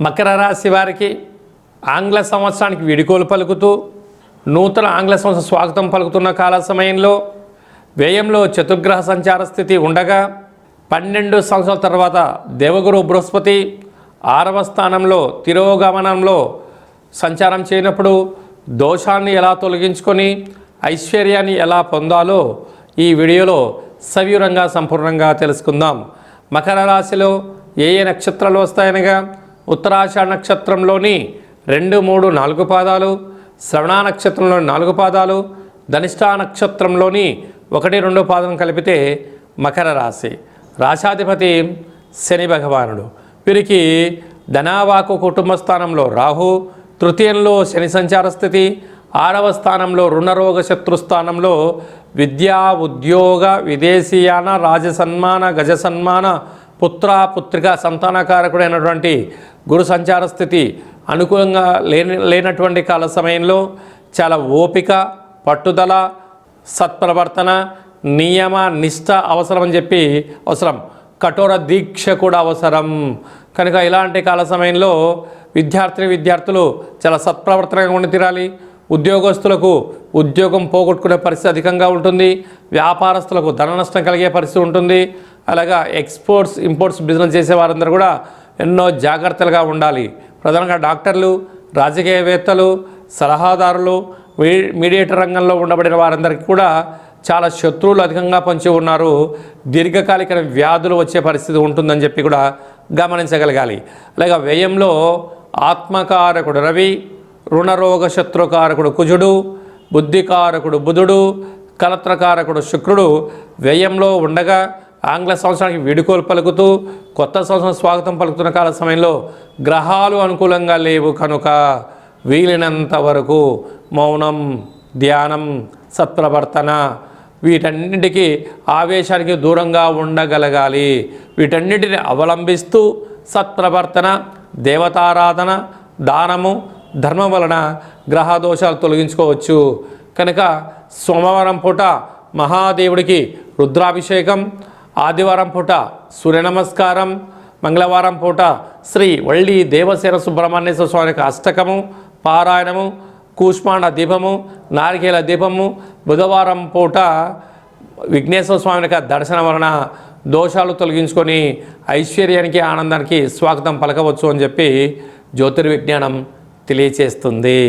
మకర రాశి వారికి ఆంగ్ల సంవత్సరానికి వీడుకోలు పలుకుతూ నూతన ఆంగ్ల సంవత్సరం స్వాగతం పలుకుతున్న కాల సమయంలో వ్యయంలో చతుర్గ్రహ సంచార స్థితి ఉండగా 12 సంవత్సరాల తర్వాత దేవగురు బృహస్పతి 6వ స్థానంలో తిరోగమనంలో సంచారం చేయనప్పుడు దోషాన్ని ఎలా తొలగించుకొని ఐశ్వర్యాన్ని ఎలా పొందాలో ఈ వీడియోలో సవివరంగా సంపూర్ణంగా తెలుసుకుందాం. మకర రాశిలో ఏ నక్షత్రాలు వస్తాయనగా ఉత్తరాషాఢ నక్షత్రంలోని 2, 3, 4 పాదాలు, శ్రవణ నక్షత్రంలోని 4 పాదాలు, ధనిష్ఠా నక్షత్రంలోని 1, 2 పాదం కలిపితే మకర రాశి. రాశాధిపతి శని భగవానుడు. వీరికి ధనావాకు కుటుంబ స్థానంలో రాహు, తృతీయంలో శని సంచార స్థితి, 6వ స్థానంలో రుణరోగ శత్రుస్థానంలో విద్యా ఉద్యోగ విదేశీయాన రాజసన్మాన గజసన్మాన పుత్ర పుత్రిక సంతానకారకుడైనటువంటి గురు సంచార స్థితి అనుకూలంగా లేనటువంటి కాల సమయంలో చాలా ఓపిక, పట్టుదల, సత్ప్రవర్తన, నియమ నిష్ట అవసరం అని అవసరం. కఠోర దీక్ష కూడా అవసరం. కనుక ఇలాంటి కాల సమయంలో విద్యార్థులు చాలా సత్ప్రవర్తనగా ఉండి తీరాలి. ఉద్యోగస్తులకు ఉద్యోగం పోగొట్టుకునే పరిస్థితి అధికంగా ఉంటుంది. వ్యాపారస్తులకు ధన నష్టం కలిగే పరిస్థితి ఉంటుంది. అలాగా ఎక్స్పోర్ట్స్ ఇంపోర్ట్స్ బిజినెస్ చేసే వారందరూ కూడా ఎన్నో జాగ్రత్తలుగా ఉండాలి. ప్రధానంగా డాక్టర్లు, రాజకీయవేత్తలు, సలహాదారులు, మీడియేటర్ రంగంలో ఉండబడిన వారందరికీ కూడా చాలా శత్రువులు అధికంగా పొంచి ఉన్నారు. దీర్ఘకాలిక వ్యాధులు వచ్చే పరిస్థితి ఉంటుందని కూడా గమనించగలగాలి. అలాగే వ్యయంలో ఆత్మకారకుడు రవి, రుణరోగ శత్రుకారకుడు కుజుడు, బుద్ధికారకుడు బుధుడు, కలత్రకారకుడు శుక్రుడు వ్యయంలో ఉండగా ఆంగ్ల సంవత్సరానికి వీడుకోలు పలుకుతూ కొత్త సంవత్సరం స్వాగతం పలుకుతున్న కాల సమయంలో గ్రహాలు అనుకూలంగా లేవు కనుక వీలైనంత వరకు మౌనం, ధ్యానం, సత్ప్రవర్తన వీటన్నిటికీ ఆవేశానికి దూరంగా ఉండగలగాలి. వీటన్నిటిని అవలంబిస్తూ సత్ప్రవర్తన, దేవతారాధన, దానము, ధర్మం వలన గ్రహదోషాలు తొలగించుకోవచ్చు. కనుక సోమవారం పూట మహాదేవుడికి రుద్రాభిషేకం, ఆదివారం పూట సూర్య నమస్కారం, మంగళవారం పూట శ్రీ వల్లి దేవసేన సుబ్రహ్మణ్యేశ్వర స్వామికి అష్టకము పారాయణము, కూష్మాండ దీపము, నారికేల దీపము, బుధవారం పూట విఘ్నేశ్వర స్వామికి దర్శనం వలన దోషాలు తొలగించుకొని ఐశ్వర్యానికి ఆనందానికి స్వాగతం పలకవచ్చు అని జ్యోతిర్విజ్ఞానం తెలియచేస్తుంది.